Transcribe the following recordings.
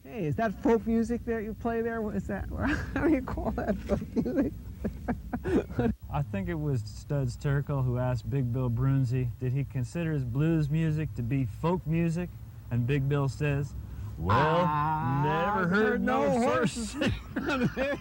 Hey, is that folk music that you play there? What is that? How do you call that folk music? I think it was Studs Terkel who asked Big Bill Broonzy, did he consider his blues music to be folk music? And Big Bill says, well, never heard no horses sing none of it.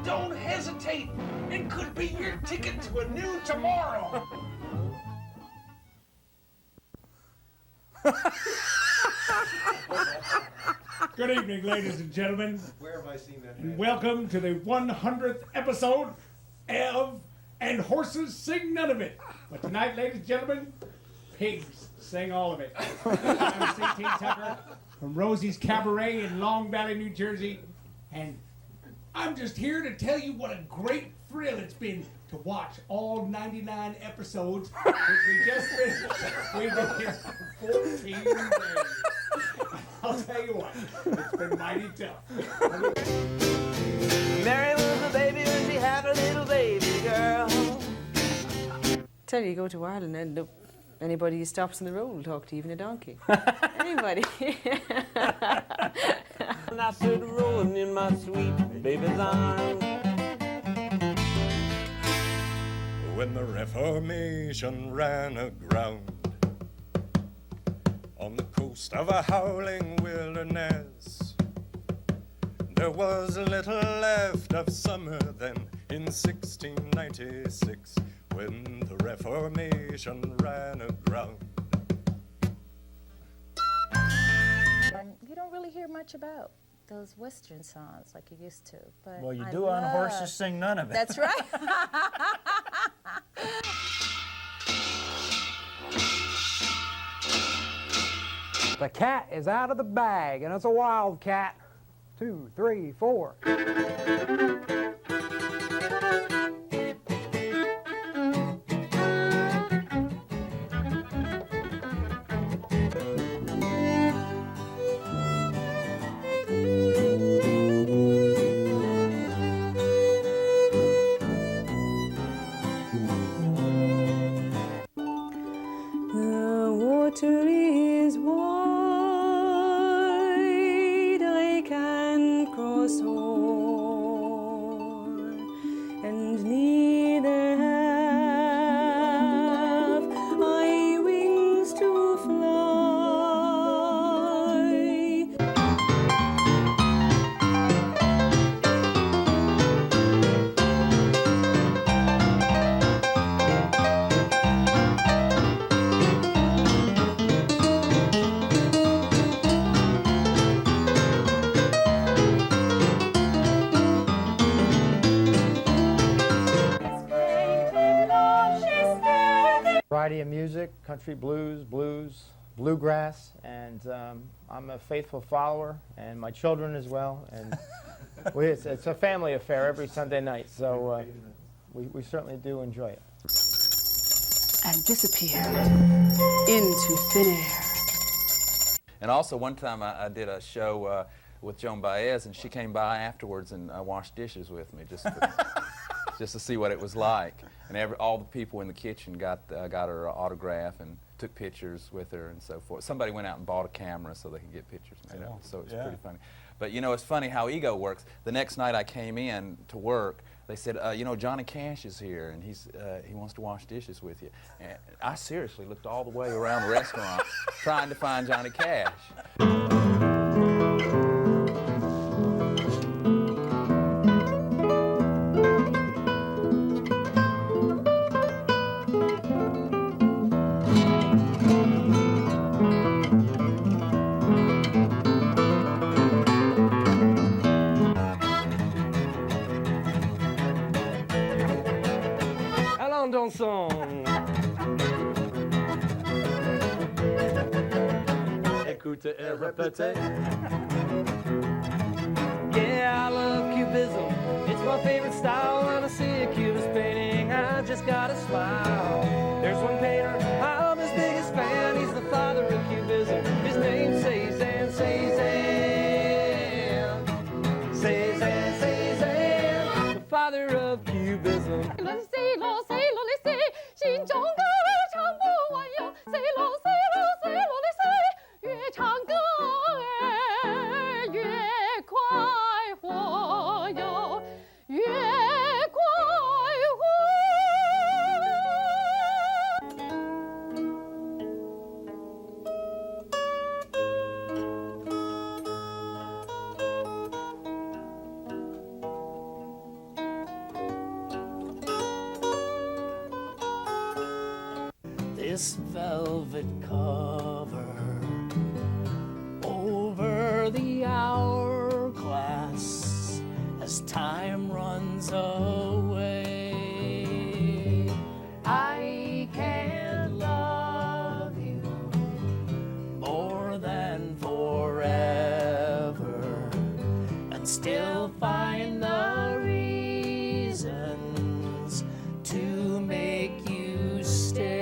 Don't hesitate. It could be your ticket to a new tomorrow. Good evening, ladies and gentlemen. Where have I seen that? Welcome to the 100th episode of And Horses Sing None of It. But tonight, ladies and gentlemen, pigs sing all of it. I'm C.T. Tucker from Rosie's Cabaret in Long Valley, New Jersey. And I'm just here to tell you what a great thrill it's been to watch all 99 episodes, which we just finished. We've been here for 14 days. I'll tell you what, it's been mighty tough. Mary was a baby when she had a little baby girl. Tell you go to Ireland and look, anybody who stops on the road will talk to you, even a donkey. Anybody. And I stood rolling in my sweet baby's arms. When the Reformation ran aground on the coast of a howling wilderness, there was little left of summer then in 1696 when the Reformation ran aground. You don't really hear much about those Western songs like you used to. But Well, you I do on love- Horses Sing None of It. That's right. The cat is out of the bag, and it's a wild cat. 2, 3, 4. The water is wide, I can cross o'er, and neither have I wings to fly. Variety of music, country blues, bluegrass, and I'm a faithful follower, and my children as well. And it's a family affair every Sunday night, so we certainly do enjoy it. And disappeared into thin air. And also one time I did a show with Joan Baez, and she came by afterwards and washed dishes with me just to see what it was like. And all the people in the kitchen got her autograph and took pictures with her and so forth. Somebody went out and bought a camera so they could get pictures made of it, so it's pretty funny. But you know, it's funny how ego works. The next night I came in to work, they said, you know, Johnny Cash is here and he wants to wash dishes with you. And I seriously looked all the way around the restaurant trying to find Johnny Cash. monde ensemble. Écoute et répétez. Yeah, I love cubism. It's my favorite style. When I see a cubist painting, I just gotta smile. There's one painter, I'm his biggest fan. He's the father of cubism. His name's Cézanne, Cézanne. Cézanne, Cézanne, the father of cubism. This velvet cover over the hourglass as time runs away. I can't love you more than forever and still find the reasons to make you stay.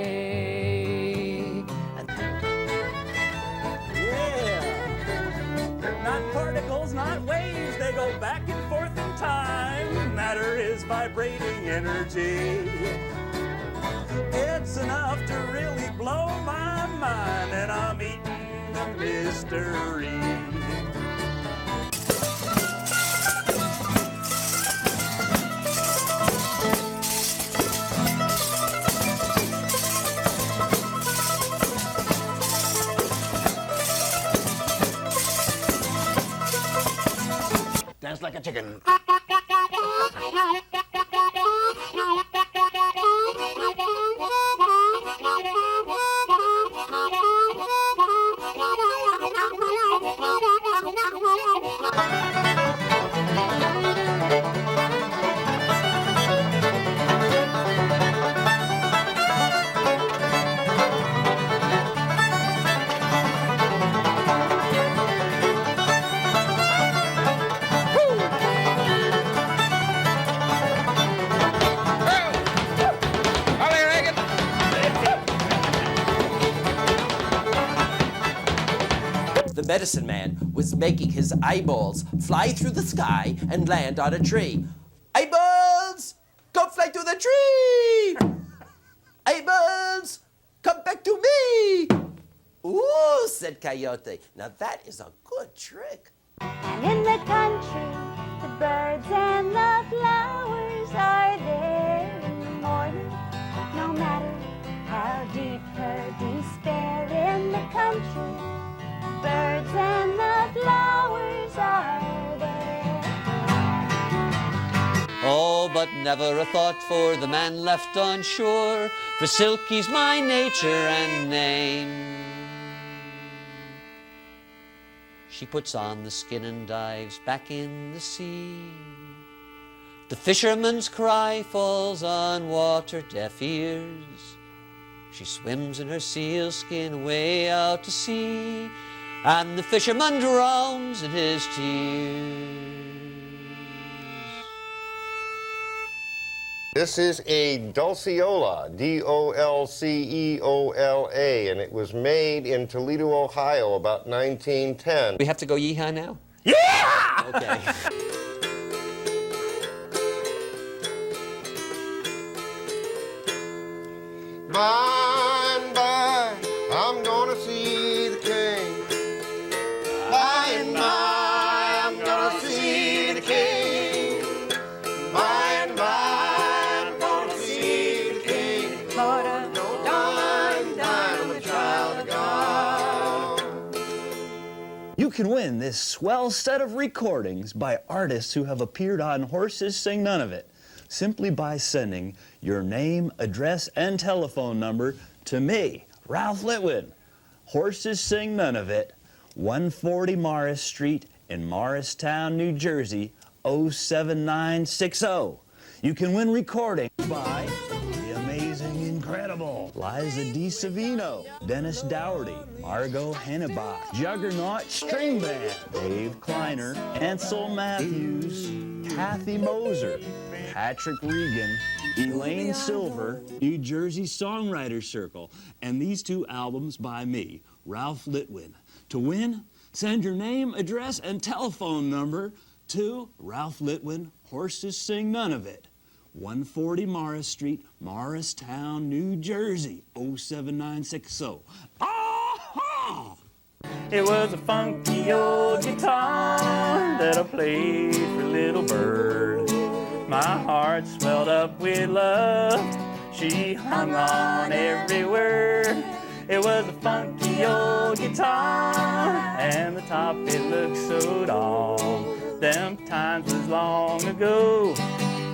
Particles, not waves, they go back and forth in time. Matter is vibrating energy. It's enough to really blow my mind, and I'm eating the mystery. Dance like a chicken. The medicine man was making his eyeballs fly through the sky and land on a tree. Eyeballs, come fly to the tree! Eyeballs, come back to me! Ooh, said Coyote. Now that is a good trick. And in the country, the birds and the flowers are there in the morning. No matter how deep her despair in the country, birds and the flowers are there. Oh, but never a thought for the man left on shore, for Silky's my nature and name. She puts on the skin and dives back in the sea. The fisherman's cry falls on water-deaf ears. She swims in her sealskin way out to sea, and the fisherman drowns in his tears. This is a Dulceola, D-O-L-C-E-O-L-A, and it was made in Toledo, Ohio, about 1910. We have to go yee-haw now? Yeah! Okay. By and by, I'm gonna see the king. By and by, I'm gonna see the king. By and by, I'm gonna see the king. Lord, dine on the child of God. You can win this swell set of recordings by artists who have appeared on Horses Sing None of It, simply by sending your name, address, and telephone number to me, Ralph Litwin. Horses Sing None of It, 140 Morris Street in Morristown, New Jersey, 07960. You can win recordings by the amazing amazing, incredible. Liza DiSavino, Dennis Dougherty, Margot Hennebach, Juggernaut String Band, Dave Kleiner, Ansel Matthews, Kathy Moser, Patrick Regan, Elaine Silver, New Jersey Songwriters Circle, and these 2 albums by me, Ralph Litwin. To win, send your name, address, and telephone number to Ralph Litwin, Horses Sing None of It, 140 Morris Street, Morristown, New Jersey, 07960. Ah-ha! It was a funky old guitar that I played for Little Bird. My heart swelled up with love. She hung on every word. It was a funky old guitar, and the top it looked so dull. Them times was long ago,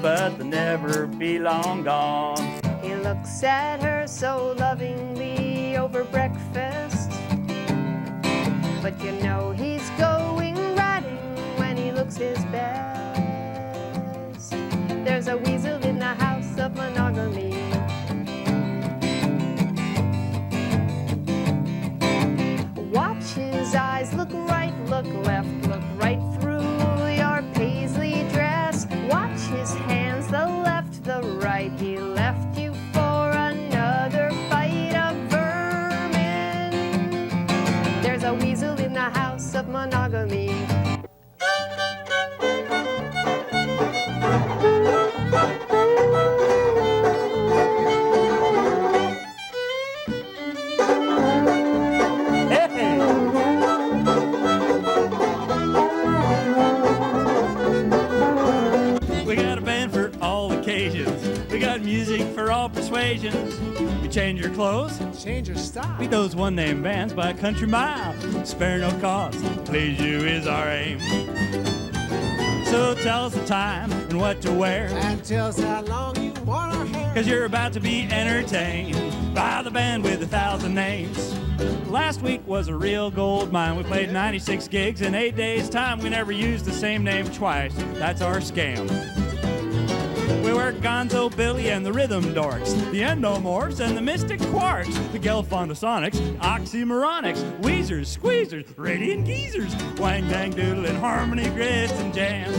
but they'll never be long gone. He looks at her so lovingly over breakfast, but you know he's going riding when he looks his best. There's a weasel in the house of monogamy. Watch his eyes, look right, look left, look right through your paisley dress. Watch his hands, the left, the right. He left you for another bite of vermin. There's a weasel in the house of monogamy. We got music for all persuasions. You change your clothes, change your style. Beat those one-name bands by a country mile. Spare no cost, please you is our aim. So tell us the time and what to wear, and tell us how long you want our hair. 'Cause you're about to be entertained by the band with 1,000 names. Last week was a real gold mine. We played 96 gigs in 8 days' time. We never used the same name twice. That's our scam. We were Gonzo Billy and the Rhythm Dorks, the Endomorphs and the Mystic Quarks, the Gelfondosonics, Oxymoronics, Weezers, Squeezers, Radiant Geezers, Wang Dang Doodle and Harmony Grits and Jam.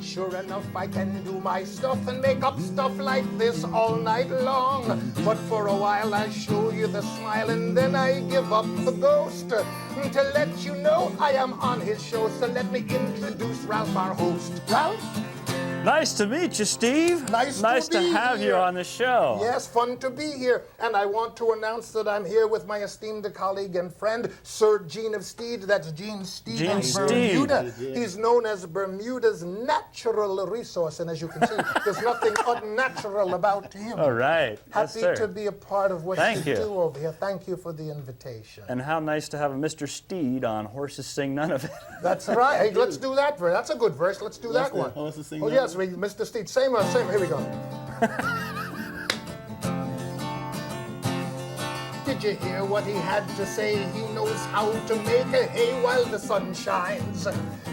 Sure enough, I can do my stuff and make up stuff like this all night long. But for a while I show you the smile and then I give up the ghost. To let you know I am on his show, so let me introduce Ralph, our host. Ralph? Nice to meet you, Steve. Nice to have you on the show. Yes, fun to be here. And I want to announce that I'm here with my esteemed colleague and friend, Sir Gene of Steed. That's Gene Steed Gene of Bermuda. He's known as Bermuda's natural resource. And as you can see, there's nothing unnatural about him. All right. Happy to be a part of what you do over here. Thank you for the invitation. And how nice to have a Mr. Steed on Horses Sing None of It. That's right. Hey, let's do that verse. That's a good verse. Let's do that one. Horses Sing Oh, yes. Mr. Steed, same. Here we go. Did you hear what he had to say? He knows how to make a hay while the sun shines.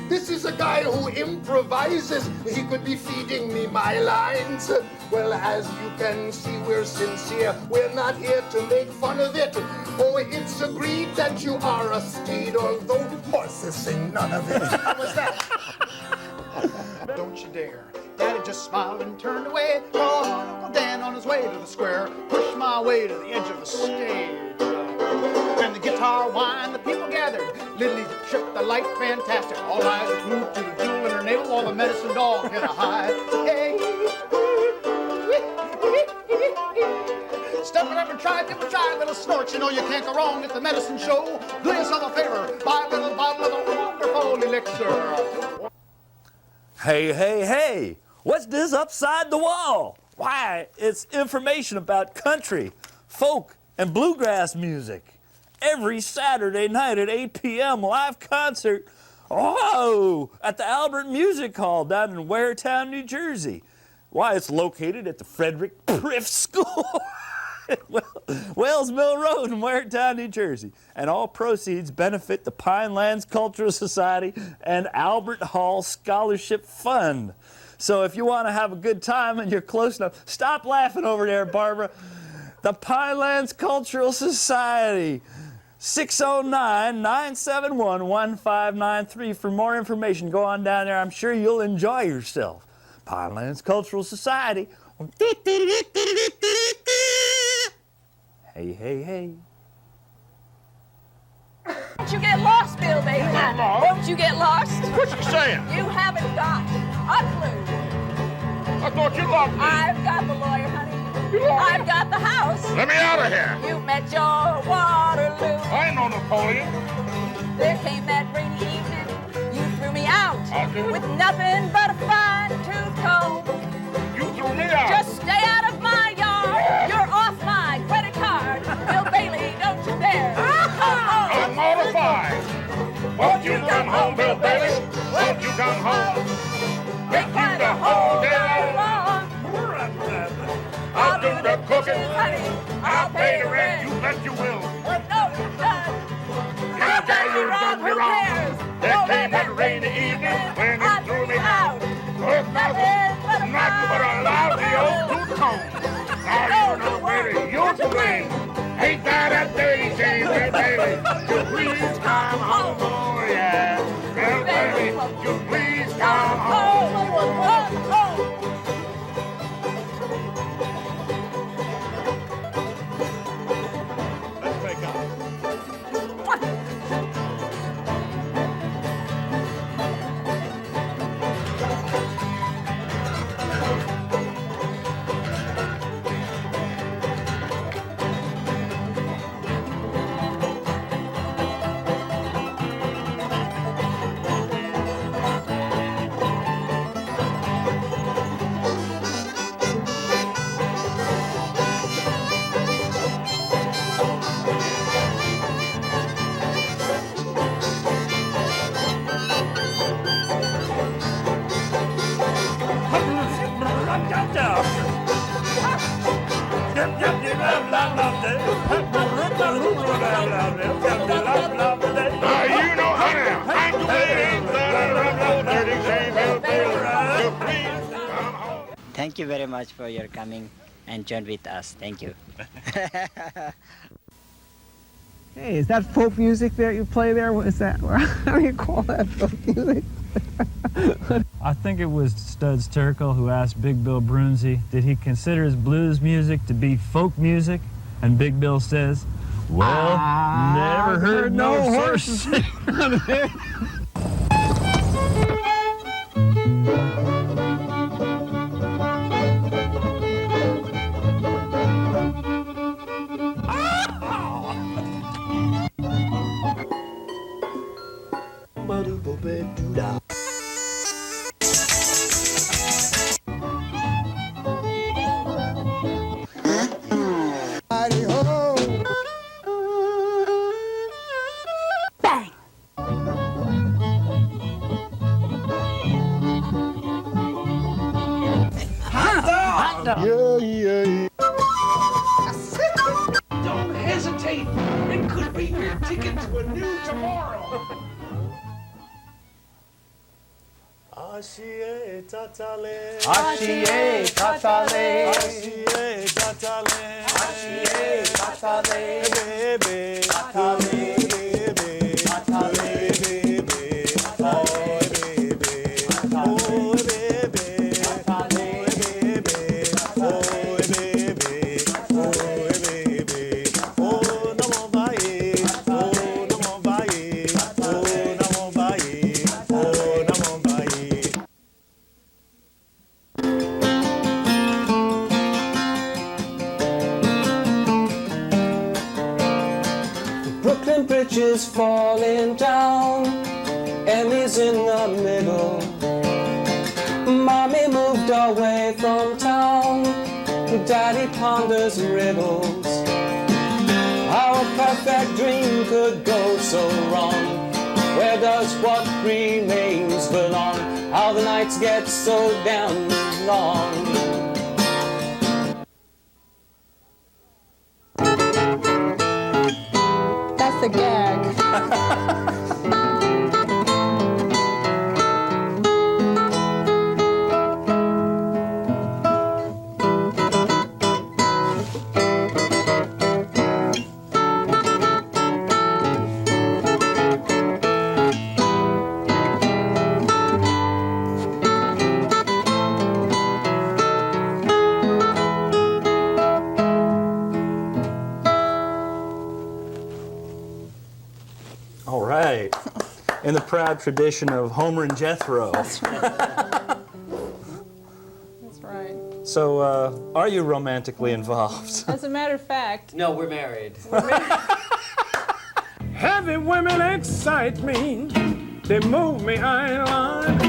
This is a guy who improvises. He could be feeding me my lines. Well, as you can see, we're sincere. We're not here to make fun of it. Oh, it's agreed that you are a steed, although horses sing none of it. How was that? Don't you dare. Daddy just smiled and turned away. Called Uncle Dan on his way to the square. Pushed my way to the edge of the stage. And the guitar whined, the people gathered. Little Easy tripped the light fantastic. All eyes were glued to the jewel in her navel while the medicine dog hit a high. Hey. Step it up and try, little snort. You know you can't go wrong at the medicine show. Do yourself a favor, buy a little bottle of the wonderful elixir. Hey, hey, hey! What's this upside the wall? Why, it's information about country, folk, and bluegrass music. every Saturday night at 8 p.m. live concert. Oh, at the Albert Music Hall down in Waretown, New Jersey. Why, it's located at the Frederick Priff School. Wales Mill Road in Waretown, New Jersey. And all proceeds benefit the Pinelands Cultural Society and Albert Hall Scholarship Fund. So if you want to have a good time and you're close enough, stop laughing over there, Barbara. The Pinelands Cultural Society, 609-971-1593. For more information, go on down there. I'm sure you'll enjoy yourself. Pinelands Cultural Society. Hey, hey, hey. Don't you get lost, Bill, baby. Don't you get lost? What you saying? You haven't got a clue. I thought you loved me. I've got the lawyer, honey. I've got the house. Let me out of here. You met your Waterloo. I ain't no Napoleon. There came that rainy evening. You threw me out do? with nothing but a fine-tooth comb. You threw me out. Just stay out of my yard. You're off my credit card. Bill Bailey, don't you dare. I'm mortified. Won't you come home, Bill Bailey? Won't you come home? Make you the whole day long. I'll do the cooking. I'll pay the rent. You bet you will. Well, no, you done. You've done me wrong. There came that rainy evening when you threw me out. With nothing but a lousy old tooth comb. Now you know where you're to blame. Ain't that a dirty shame, Bill Bailey? You please come home, oh yeah. Bill Bailey, you please come home. Let's make up. Thank you very much for your coming and join with us. Thank you. Hey, is that folk music that you play there? What is that? How do you call that folk music? I think it was Studs Terkel who asked Big Bill Broonzy, did he consider his blues music to be folk music? And Big Bill says, well, never heard no horses sing none of it. Don't hesitate. It could be your ticket to a new tomorrow. Ashiye tatale. Ashiye tatale. Ashiye tatale. Ashiye tatale. Baby. Tatale. Baby. Tatale. Baby. Oh, baby. Oh, baby. Tatale. Oh, baby. Oh, baby. Oh, namo baye. Oh, namo baye. Oh, namo baye. Oh, namo baye. Brooklyn Bridge is falling down, Emmy's in the middle. Mommy moved away from town, Daddy ponders riddles. Our perfect dream so wrong? Where does what remains belong? How the nights get so damn long. That's the gag. All right. In the proud tradition of Homer and Jethro. That's right. So, are you romantically involved? As a matter of fact, No, we're married. Heavy women excite me. They move me high in line.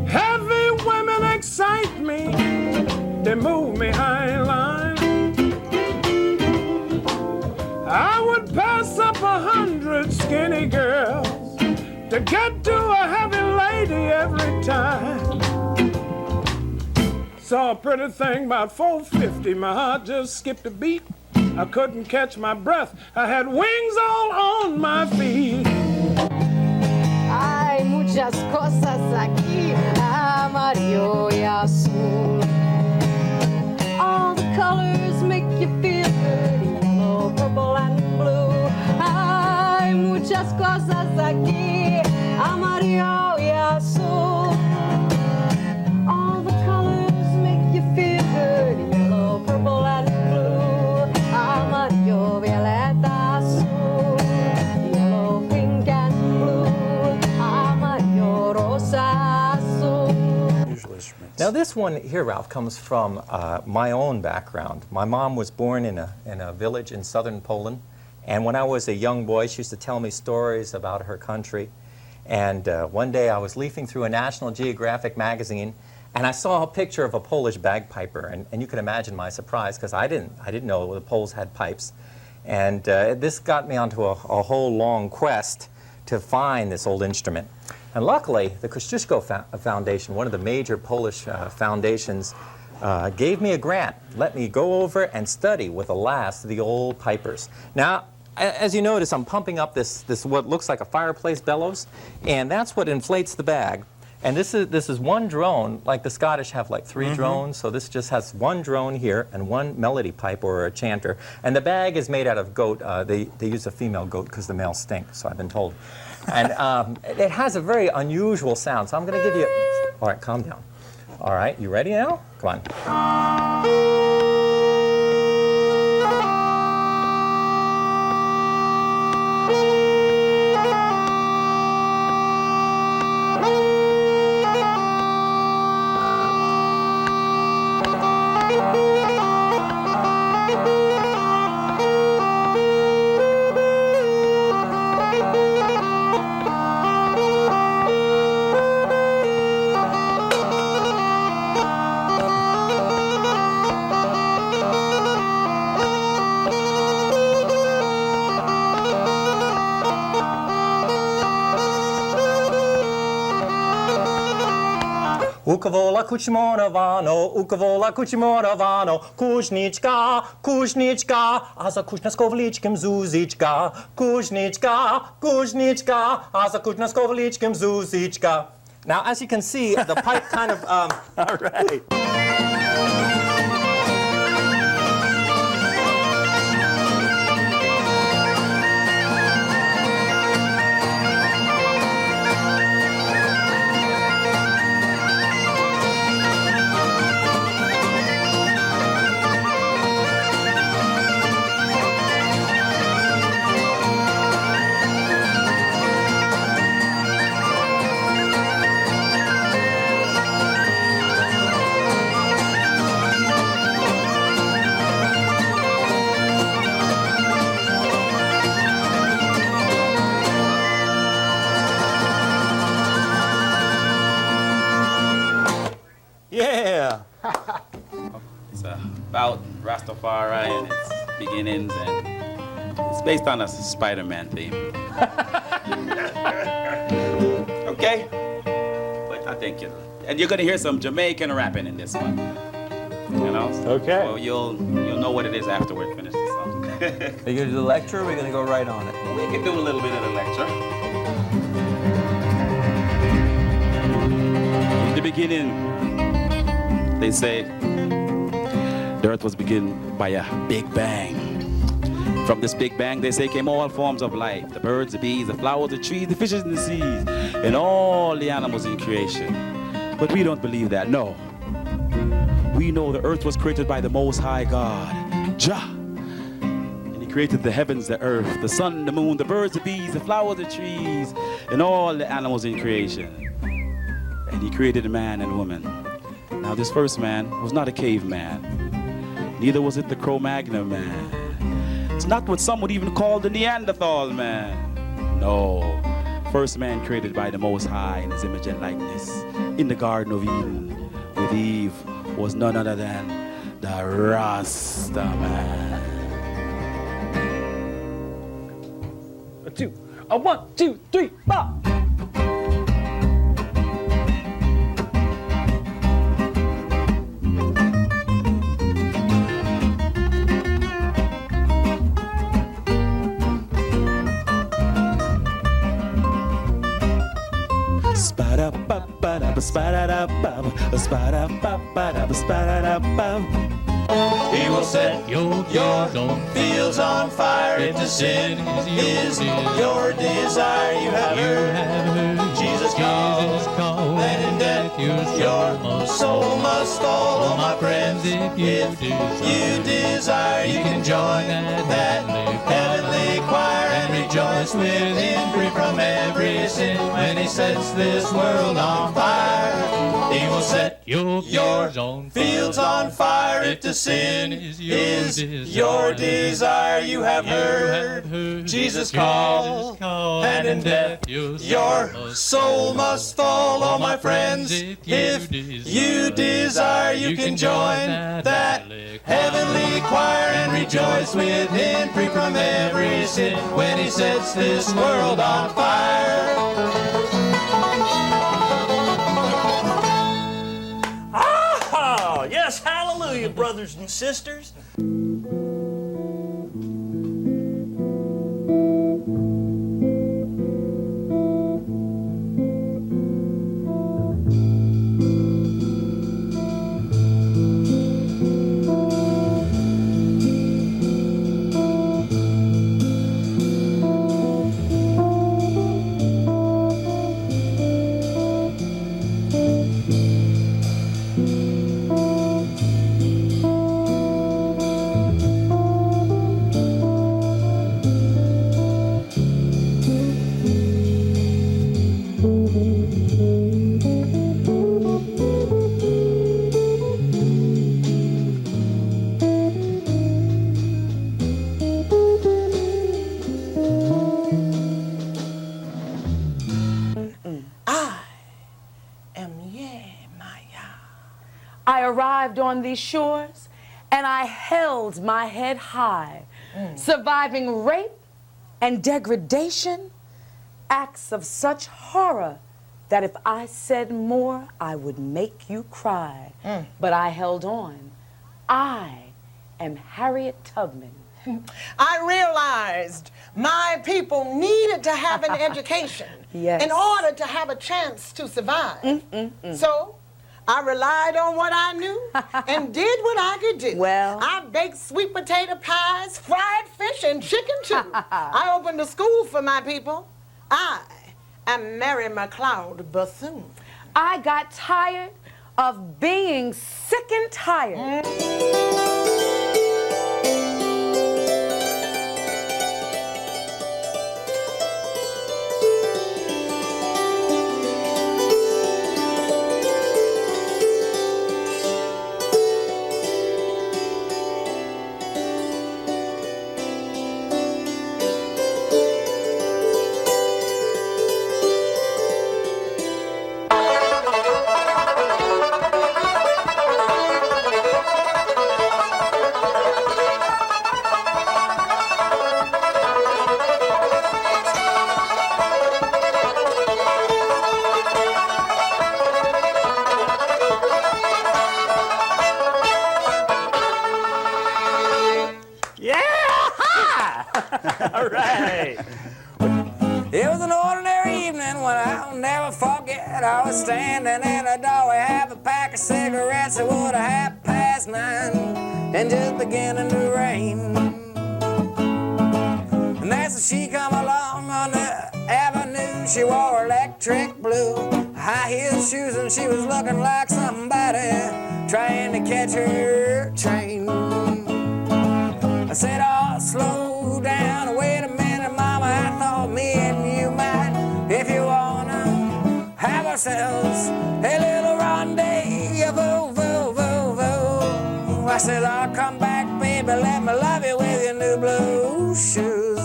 Heavy women excite me. They move me high in line. I would pass up 100 skinny girls to get to a heavy lady every time. Saw a pretty thing about 450, my heart just skipped a beat. I couldn't catch my breath, I had wings all on my feet. Hay muchas cosas aquí, amarillo y azul. All the colors make you feel good, yellow, purple, and blue. Hay muchas cosas aquí, amarillo y azul. All the colors make you feel good, yellow, purple, and blue. Amarillo, violeta, azul, yellow, pink, and blue. Amarillo, rosa, azul. Now this one here, Ralph, comes from my own background. My mom was born in a village in southern Poland, and when I was a young boy, she used to tell me stories about her country. And one day I was leafing through a National Geographic magazine, and I saw a picture of a Polish bagpiper, and you can imagine my surprise, because I didn't know the Poles had pipes. And this got me onto a whole long quest to find this old instrument. And luckily, the Kosciuszko Foundation, one of the major Polish foundations, gave me a grant, let me go over and study with the last of the old pipers. Now, as you notice, I'm pumping up this what looks like a fireplace bellows, and that's what inflates the bag. And this is one drone, like the Scottish have like 3 drones, so this just has one drone here and one melody pipe or a chanter. And the bag is made out of goat. They use a female goat because the males stink, so I've been told. And it has a very unusual sound, so I'm going to give you... All right, calm down. All right, you ready now? Come on. Ukavola kuchmonovano, ukavola kuchmonovano, kuźniczka, kuźniczka, a za kuźna z kowaliczkiem zuziczka, kuźniczka, kuźniczka, a za kuźna z kowaliczkiem zuziczka. Now, as you can see, the pipe kind of, all right. Yeah! It's about Rastafari and its beginnings and its based on a Spider-Man theme. Okay? But I think and you're gonna hear some Jamaican rapping in this one. You know? Okay. Well, you'll know what it is after we finish this song. Are you gonna do the lecture, or are we gonna go right on it? We can do a little bit of the lecture. In the beginning, they say the earth was begun by a big bang. From this big bang, they say, came all forms of life. The birds, the bees, the flowers, the trees, the fishes in the seas, and all the animals in creation. But we don't believe that, no. We know the earth was created by the Most High God, Jah. And he created the heavens, the earth, the sun, the moon, the birds, the bees, the flowers, the trees, and all the animals in creation. And he created a man and woman. Now this first man was not a caveman. Neither was it the Cro-Magnon man. It's not what some would even call the Neanderthal man. No. First man created by the Most High in his image and likeness. In the Garden of Eden with Eve was none other than the Rasta man. One, two, three, four. He will set your fields on fire if the sin is your desire. You have heard Jesus call, and in death your soul must fall. Oh, my friends, if you desire, you can join that heavenly choir and rejoice with him, free from every sin. When he sets this world on fire, he will set your fields on fire if the sin is your desire. You have heard Jesus call, and in death your soul must fall. Oh, my friends, if you desire, you can join that heavenly choir and rejoice with him, free from every sin, when he sets this world on fire. Ah, yes, hallelujah, brothers and sisters. I arrived on these shores and I held my head high, surviving rape and degradation, acts of such horror that if I said more, I would make you cry. But I held on. I am Harriet Tubman. I realized my people needed to have an education in order to have a chance to survive. So I relied on what I knew and did what I could do. Well, I baked sweet potato pies, fried fish, and chicken too. I opened a school for my people. I am Mary McLeod Bethune. I got tired of being sick and tired. All right. It was an ordinary evening when I'll never forget. I was standing in the doorway, half a pack of cigarettes. It was 9:30, and just beginning to rain. And as she come along on the avenue, she wore electric blue high heel shoes, and she was looking like somebody trying to catch her train. I said, oh, slow down, wait a minute, mama, I thought me and you might, if you wanna have ourselves a little rendezvous, I said, I'll come back, baby, let me love you with your new blue shoes.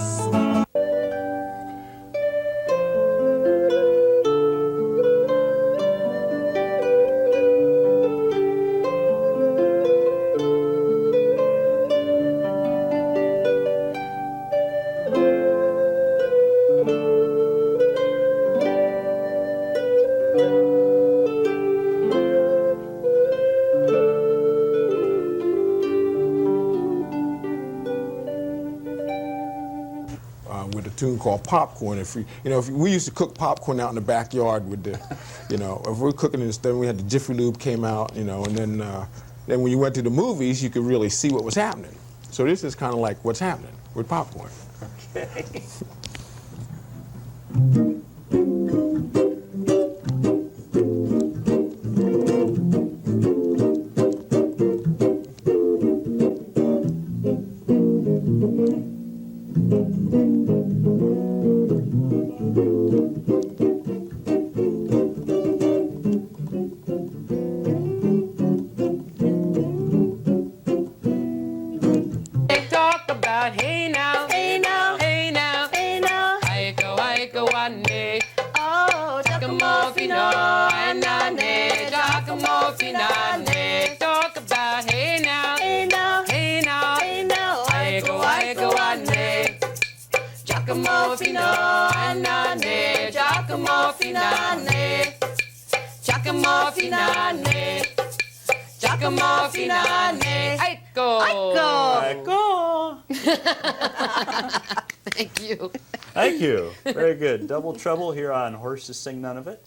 With a tune called Popcorn. If we used to cook popcorn out in the backyard with the, if we were cooking this, then we had the Jiffy Lube came out, and then when you went to the movies, you could really see what was happening. So this is kind of like what's happening with popcorn. Okay. Thank you. Thank you. Very good. Double Trouble here on Horses Sing None of It.